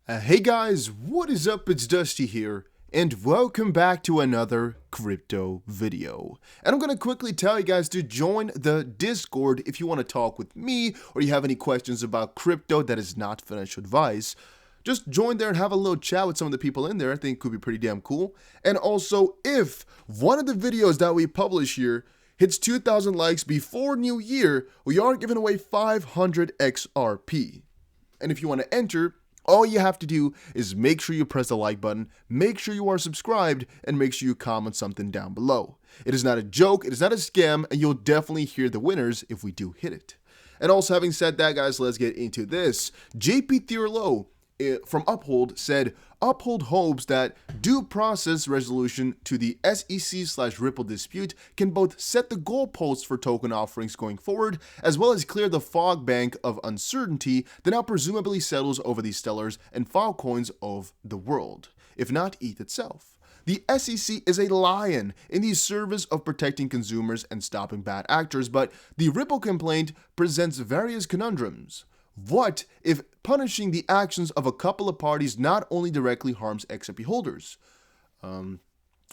Hey guys, what is up? It's Dusty here, and welcome back to another crypto video. And I'm going to quickly tell you guys to join the Discord if you want to talk with me or you have any questions about crypto that is not financial advice. Just join there and have a little chat with some of the people in there. I think it could be pretty damn cool. And also, if one of the videos that we publish here hits 2,000 likes before New Year, we are giving away 500 XRP. And if you want to enter, all you have to do is make sure you press the like button, make sure you are subscribed, and make sure you comment something down below. It is not a joke, it is not a scam, and you'll definitely hear the winners if we do hit it. And also, having said that, guys, let's get into this. JP Thierlo from Uphold said, Uphold hopes that due process resolution to the SEC/Ripple dispute can both set the goalposts for token offerings going forward, as well as clear the fog bank of uncertainty that now presumably settles over the stellars and filecoins of the world, if not ETH itself. The SEC is a lion in the service of protecting consumers and stopping bad actors, but the Ripple complaint presents various conundrums. What if punishing the actions of a couple of parties not only directly harms XRP holders?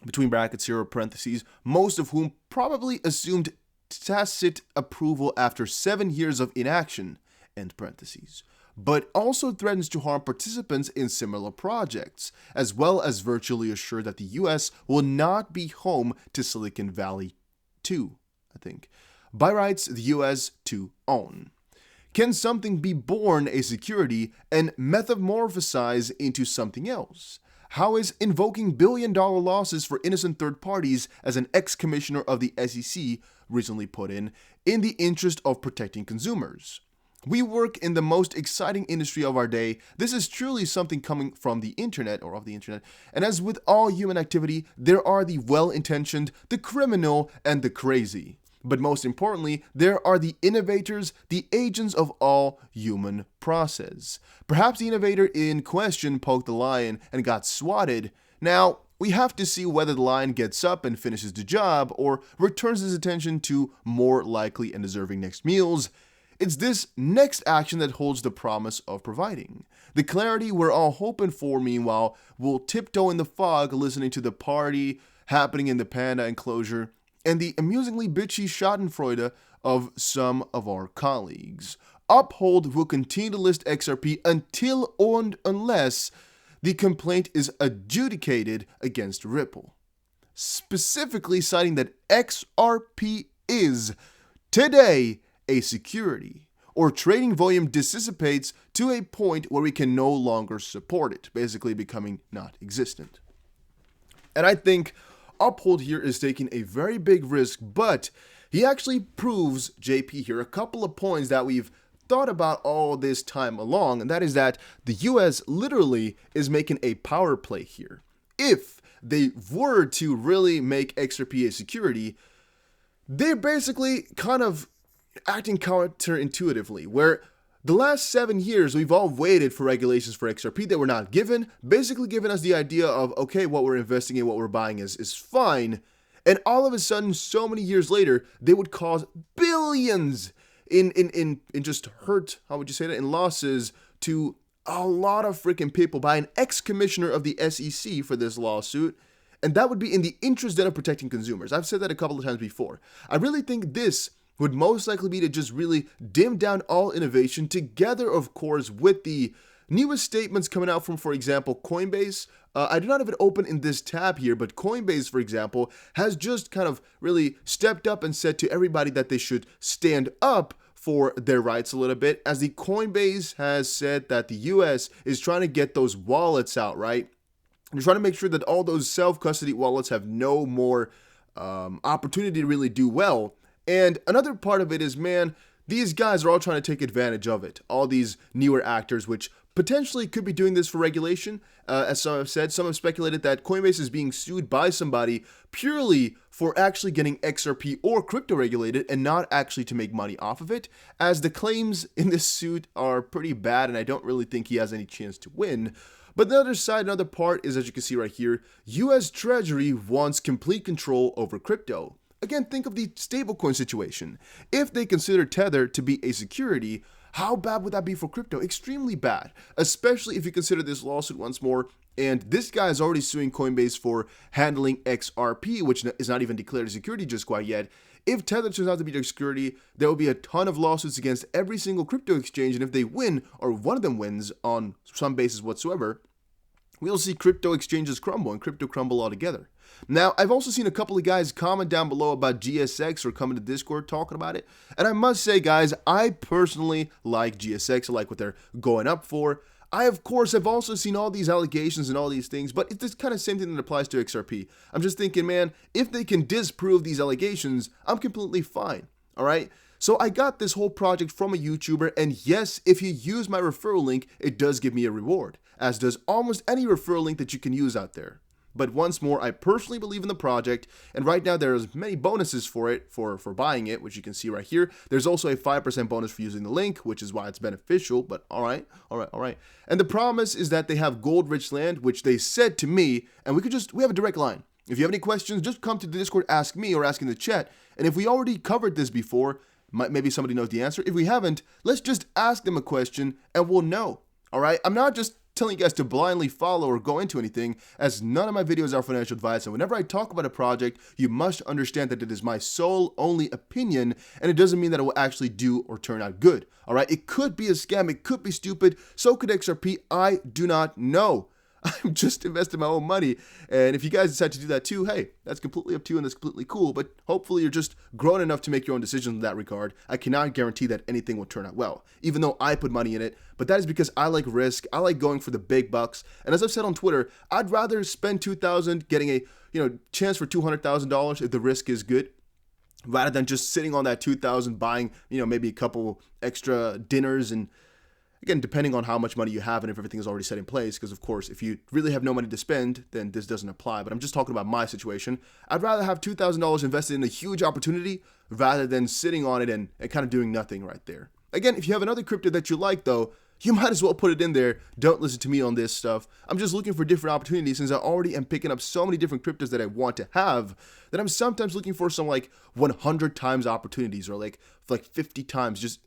Between brackets here or parentheses, most of whom probably assumed tacit approval after 7 years of inaction, end parentheses, but also threatens to harm participants in similar projects, as well as virtually assure that the US will not be home to Silicon Valley 2, I think, by rights the US to own. Can something be born a security and metamorphosize into something else? How is invoking billion-dollar losses for innocent third parties, as an ex-commissioner of the SEC recently put in the interest of protecting consumers? We work in the most exciting industry of our day. This is truly something coming from the internet or of the internet. And as with all human activity, there are the well-intentioned, the criminal, and the crazy. But most importantly, there are the innovators, the agents of all human process. Perhaps the innovator in question poked the lion and got swatted. Now, we have to see whether the lion gets up and finishes the job or returns his attention to more likely and deserving next meals. It's this next action that holds the promise of providing. The clarity we're all hoping for, meanwhile, will tiptoe in the fog listening to the party happening in the Panda enclosure and the amusingly bitchy schadenfreude of some of our colleagues. Uphold will continue to list XRP until and unless the complaint is adjudicated against Ripple, specifically citing that XRP is today a security, or trading volume dissipates to a point where we can no longer support it, basically becoming not existent. And I think Uphold here is taking a very big risk, but he actually proves, JP here, a couple of points that we've thought about all this time along, and that is that the US literally is making a power play here. If they were to really make XRP a security, they're basically kind of acting counterintuitively, where the last 7 years, we've all waited for regulations for XRP that were not given, basically giving us the idea of, okay, what we're investing in, what we're buying is fine. And all of a sudden, so many years later, they would cause billions in just hurt, how would you say that, in losses to a lot of freaking people by an ex-commissioner of the SEC for this lawsuit. And that would be in the interest then of protecting consumers. I've said that a couple of times before. I really think this would most likely be to just really dim down all innovation together, of course, with the newest statements coming out from, for example, Coinbase. I do not have it open in this tab here, but Coinbase, for example, has just kind of really stepped up and said to everybody that they should stand up for their rights a little bit, as the Coinbase has said that the US is trying to get those wallets out, right? They're trying to make sure that all those self-custody wallets have no more opportunity to really do well. And another part of it is, man, these guys are all trying to take advantage of it. All these newer actors, which potentially could be doing this for regulation. As some have said, some have speculated that Coinbase is being sued by somebody purely for actually getting XRP or crypto regulated and not actually to make money off of it, as the claims in this suit are pretty bad and I don't really think he has any chance to win. But the other side, another part is, as you can see right here, US Treasury wants complete control over crypto. Again, think of the stablecoin situation. If they consider Tether to be a security, How bad would that be for crypto? Extremely bad, especially if you consider this lawsuit once more. And this guy is already suing Coinbase for handling XRP, which is not even declared a security just quite yet. If Tether turns out to be a security, there will be a ton of lawsuits against every single crypto exchange. And if they win, or one of them wins on some basis whatsoever, we'll see crypto exchanges crumble and crypto crumble altogether. Now, I've also seen a couple of guys comment down below about GSX or coming to Discord talking about it. And I must say, guys, I personally like GSX. I like what they're going up for. I, of course, have also seen all these allegations and all these things, but it's this kind of same thing that applies to XRP. I'm just thinking, man, if they can disprove these allegations, I'm completely fine, all right? So I got this whole project from a YouTuber, and yes, if you use my referral link, it does give me a reward, as does almost any referral link that you can use out there. But once more, I personally believe in the project, and right now there's many bonuses for it, for buying it, which you can see right here. There's also a 5% bonus for using the link, which is why it's beneficial, but all right. And the promise is that they have gold-rich land, which they said to me, and we have a direct line. If you have any questions, just come to the Discord, ask me, or ask in the chat. And if we already covered this before, maybe somebody knows the answer. If we haven't, let's just ask them a question, and we'll know, all right? I'm not just telling you guys to blindly follow or go into anything, as none of my videos are financial advice, and whenever I talk about a project, you must understand that it is my sole only opinion, and it doesn't mean that it will actually do or turn out good, all right? It could be a scam, it could be stupid, so could XRP, I do not know. I'm just investing my own money, and if you guys decide to do that too, hey, that's completely up to you and that's completely cool, but hopefully you're just grown enough to make your own decisions in that regard. I cannot guarantee that anything will turn out well, even though I put money in it, but that is because I like risk, I like going for the big bucks, and as I've said on Twitter, I'd rather spend $2,000 getting a chance for $200,000 if the risk is good, rather than just sitting on that $2,000 buying, maybe a couple extra dinners and again, depending on how much money you have and if everything is already set in place, because of course, if you really have no money to spend, then this doesn't apply. But I'm just talking about my situation. I'd rather have $2,000 invested in a huge opportunity rather than sitting on it and kind of doing nothing right there. Again, if you have another crypto that you like though, you might as well put it in there. Don't listen to me on this stuff. I'm just looking for different opportunities since I already am picking up so many different cryptos that I want to have that I'm sometimes looking for some like 100 times opportunities or like 50 times just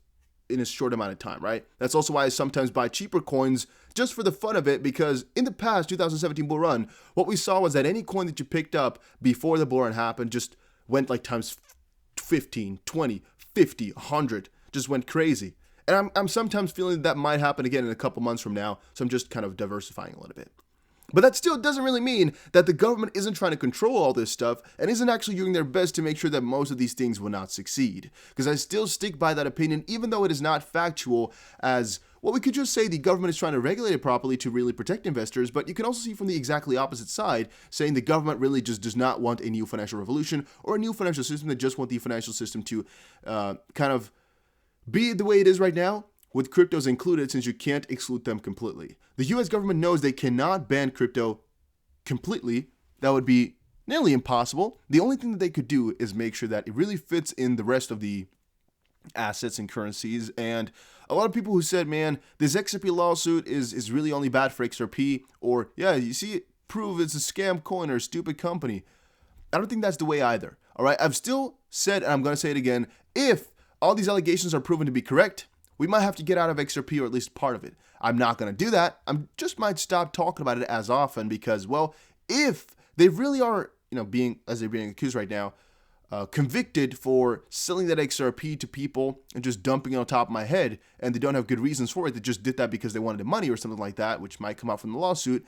in a short amount of time, right? That's also why I sometimes buy cheaper coins just for the fun of it, because in the past 2017 bull run, what we saw was that any coin that you picked up before the bull run happened just went like times 15, 20, 50, 100, just went crazy. And I'm sometimes feeling that might happen again in a couple months from now, so I'm just kind of diversifying a little bit. But that still doesn't really mean that the government isn't trying to control all this stuff and isn't actually doing their best to make sure that most of these things will not succeed. Because I still stick by that opinion, even though it is not factual, as, well, we could just say the government is trying to regulate it properly to really protect investors, but you can also see from the exactly opposite side, saying the government really just does not want a new financial revolution or a new financial system. They just want the financial system to kind of be the way it is right now, with cryptos included, since you can't exclude them completely. The US government knows they cannot ban crypto completely. That would be nearly impossible. The only thing that they could do is make sure that it really fits in the rest of the assets and currencies. And a lot of people who said, man, this XRP lawsuit is really only bad for XRP, or yeah, you see, prove it's a scam coin or a stupid company. I don't think that's the way either. All right, I've still said, and I'm going to say it again, if all these allegations are proven to be correct, we might have to get out of XRP, or at least part of it. I'm not going to do that. I just might stop talking about it as often because, well, if they really are, being, as they're being accused right now, convicted for selling that XRP to people and just dumping it on top of my head, and they don't have good reasons for it, they just did that because they wanted the money or something like that, which might come out from the lawsuit,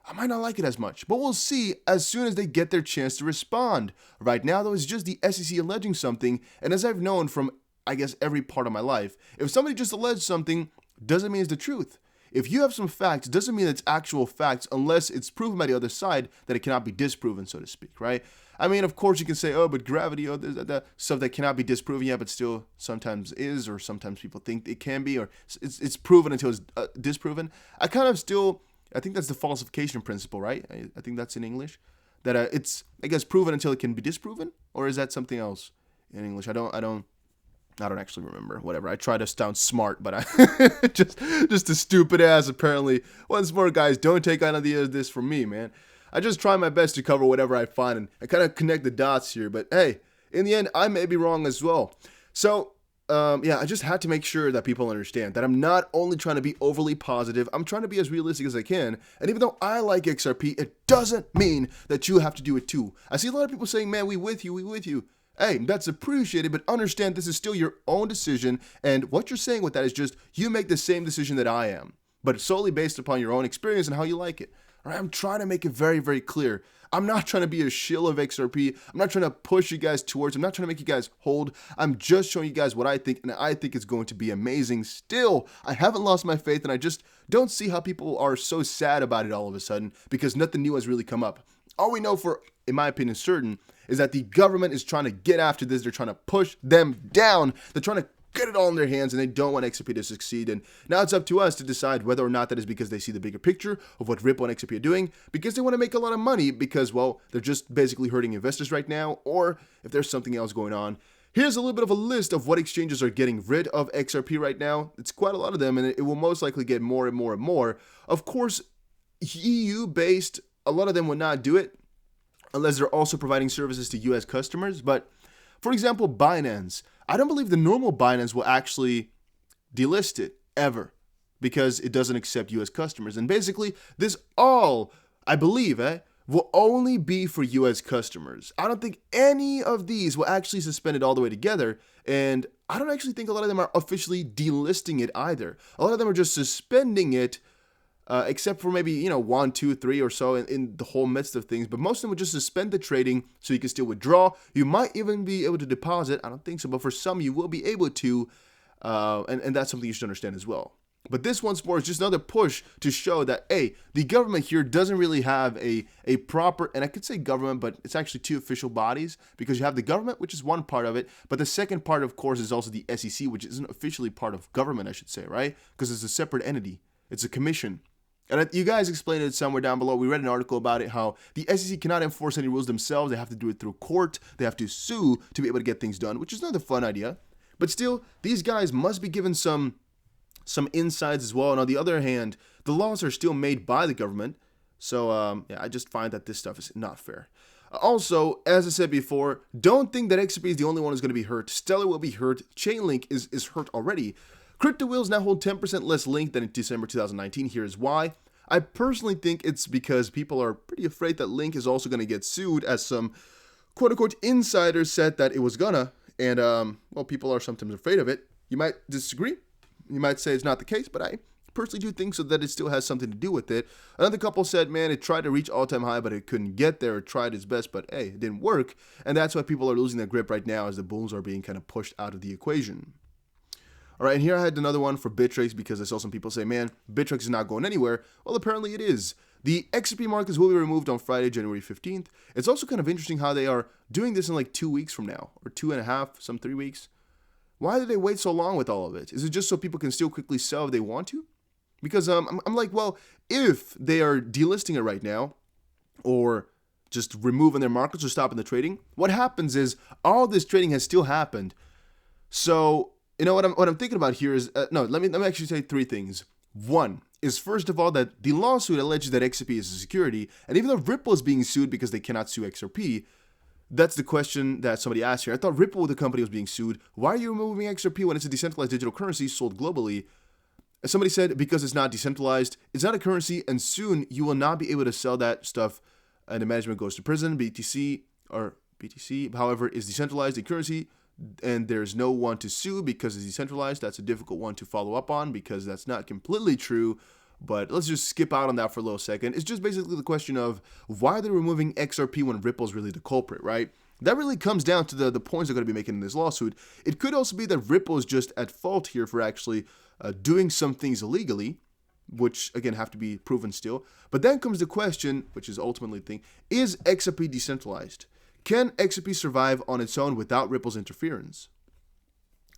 I might not like it as much. But we'll see as soon as they get their chance to respond. Right now, though, it's just the SEC alleging something, and as I've known from I guess every part of my life, if somebody just alleged something, doesn't mean it's the truth. If you have some facts, doesn't mean it's actual facts unless it's proven by the other side that it cannot be disproven, so to speak, right? I mean, of course you can say, oh, but gravity, oh, that stuff that cannot be disproven, yeah, but still sometimes is, or sometimes people think it can be, or it's proven until it's disproven. I think that's the falsification principle, right? I think that's in English, that it's, I guess, proven until it can be disproven, or is that something else in English? I don't actually remember. Whatever. I try to sound smart, but I just a stupid ass. Apparently, once more, guys, don't take any of this from me, man. I just try my best to cover whatever I find, and I kind of connect the dots here. But hey, in the end, I may be wrong as well. So yeah, I just had to make sure that people understand that I'm not only trying to be overly positive, I'm trying to be as realistic as I can. And even though I like XRP, it doesn't mean that you have to do it too. I see a lot of people saying, man, we with you, we with you. Hey, that's appreciated, but understand this is still your own decision. And what you're saying with that is just you make the same decision that I am, but it's solely based upon your own experience and how you like it. All right, I'm trying to make it very, very clear. I'm not trying to be a shill of XRP. I'm not trying to push you guys towards. I'm not trying to make you guys hold. I'm just showing you guys what I think, and I think it's going to be amazing. Still, I haven't lost my faith, and I just don't see how people are so sad about it all of a sudden because nothing new has really come up. All we know for, in my opinion, certain is that the government is trying to get after this. They're trying to push them down. They're trying to get it all in their hands, and they don't want XRP to succeed. And now it's up to us to decide whether or not that is because they see the bigger picture of what Ripple and XRP are doing, because they want to make a lot of money, because, well, they're just basically hurting investors right now, or if there's something else going on. Here's a little bit of a list of what exchanges are getting rid of XRP right now. It's quite a lot of them, and it will most likely get more and more and more. Of course, EU-based, a lot of them will not do it unless they're also providing services to US customers. But for example, Binance, I don't believe the normal Binance will actually delist it ever because it doesn't accept US customers. And basically, this all, I believe, will only be for US customers. I don't think any of these will actually suspend it all the way together. And I don't actually think a lot of them are officially delisting it either. A lot of them are just suspending it, except for maybe, 1, 2, 3 or so in the whole midst of things. But most of them would just suspend the trading so you can still withdraw. You might even be able to deposit. I don't think so, but for some you will be able to. And that's something you should understand as well. But this once more is just another push to show that, hey, the government here doesn't really have a proper, and I could say government, but it's actually two official bodies, because you have the government, which is one part of it, but the second part, of course, is also the SEC, which isn't officially part of government, I should say, right? Because it's a separate entity. It's a commission. And you guys explained it somewhere down below. We read an article about it, how the SEC cannot enforce any rules themselves. They have to do it through court. They have to sue to be able to get things done, which is another fun idea. But still, these guys must be given some insides as well. And on the other hand, the laws are still made by the government. So, yeah, I just find that this stuff is not fair. Also, as I said before, don't think that XRP is the only one who's going to be hurt. Stellar will be hurt. Chainlink is hurt already. Crypto wheels now hold 10% less Link than in December 2019. Here's why. I personally think it's because people are pretty afraid that Link is also going to get sued, as some quote-unquote insiders said that it was gonna. And, well, people are sometimes afraid of it. You might disagree. You might say it's not the case, but I personally do think so, that it still has something to do with it. Another couple said, man, it tried to reach all-time high, but it couldn't get there. It tried its best, but hey, it didn't work. And that's why people are losing their grip right now, as the bulls are being kind of pushed out of the equation. All right, and here I had another one for Bittrex, because I saw some people say, man, Bittrex is not going anywhere. Well, apparently it is. The XRP markets will be removed on Friday, January 15th. It's also kind of interesting how they are doing this in like 2 weeks from now, or 2.5, some 3 weeks. Why did they wait so long with all of it? Is it just so people can still quickly sell if they want to? Because I'm like, well, if they are delisting it right now, or just removing their markets or stopping the trading, what happens is all this trading has still happened. So, you know what I'm thinking about here is, let me actually say 3 things. One is, first of all, that the lawsuit alleges that XRP is a security, and even though Ripple is being sued because they cannot sue XRP, that's the question that somebody asked here. I thought Ripple, the company, was being sued. Why are you removing XRP when it's a decentralized digital currency sold globally? Somebody said, because it's not decentralized, it's not a currency, and soon you will not be able to sell that stuff, and the management goes to prison. BTC, however, is decentralized, a currency, and there's no one to sue because it's decentralized. That's a difficult one to follow up on, because that's not completely true. But let's just skip out on that for a little second. It's just basically the question of why they're removing XRP when Ripple's really the culprit, right? That really comes down to the points they're going to be making in this lawsuit. It could also be that Ripple is just at fault here for actually doing some things illegally, which, again, have to be proven still. But then comes the question, which is ultimately the thing, is XRP decentralized? Can XRP survive on its own without Ripple's interference?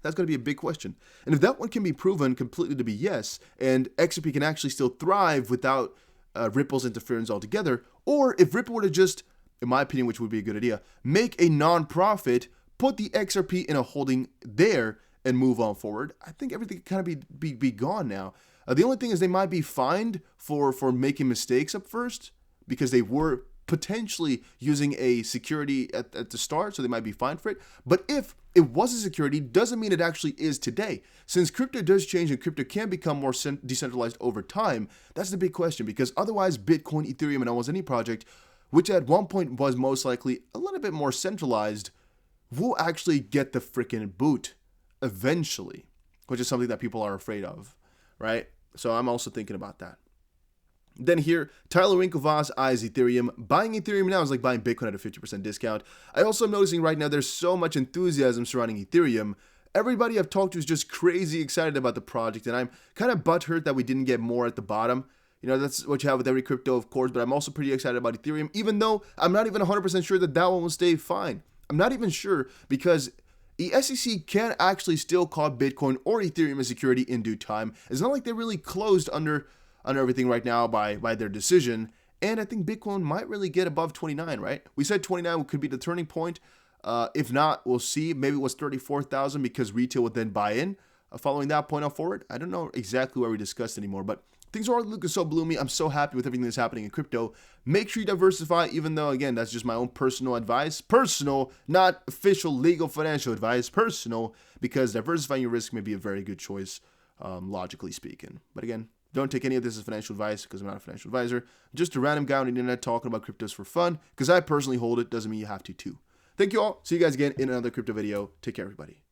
That's going to be a big question. And if that one can be proven completely to be yes, and XRP can actually still thrive without Ripple's interference altogether, or if Ripple were to just, in my opinion, which would be a good idea, make a non-profit, put the XRP in a holding there, and move on forward, I think everything can kind of be gone now. The only thing is they might be fined for making mistakes up first, because they were potentially using a security at the start, so they might be fine for it. But if it was a security, doesn't mean it actually is today. Since crypto does change and crypto can become more decentralized over time, that's the big question, because otherwise Bitcoin, Ethereum, and almost any project, which at one point was most likely a little bit more centralized, will actually get the freaking boot eventually, which is something that people are afraid of, right? So I'm also thinking about that. Then here, Tyler Winklevoss eyes Ethereum. Buying Ethereum now is like buying Bitcoin at a 50% discount. I also am noticing right now there's so much enthusiasm surrounding Ethereum. Everybody I've talked to is just crazy excited about the project, and I'm kind of butthurt that we didn't get more at the bottom. You know, that's what you have with every crypto, of course, but I'm also pretty excited about Ethereum, even though I'm not even 100% sure that that one will stay fine. I'm not even sure, because the SEC can actually still call Bitcoin or Ethereum a security in due time. It's not like they're really closed under everything right now by their decision. And I think Bitcoin might really get above 29, right? We said 29 could be the turning point. If not, we'll see. Maybe it was 34,000 because retail would then buy in following that point on forward. I don't know exactly where we discussed anymore, but things are looking so gloomy. I'm so happy with everything that's happening in crypto. Make sure you diversify, even though, again, that's just my own personal advice. Personal, not official, legal, financial advice. Personal, because diversifying your risk may be a very good choice, logically speaking. But again, don't take any of this as financial advice, because I'm not a financial advisor. Just a random guy on the internet talking about cryptos for fun, because I personally hold it. Doesn't mean you have to too. Thank you all. See you guys again in another crypto video. Take care, everybody.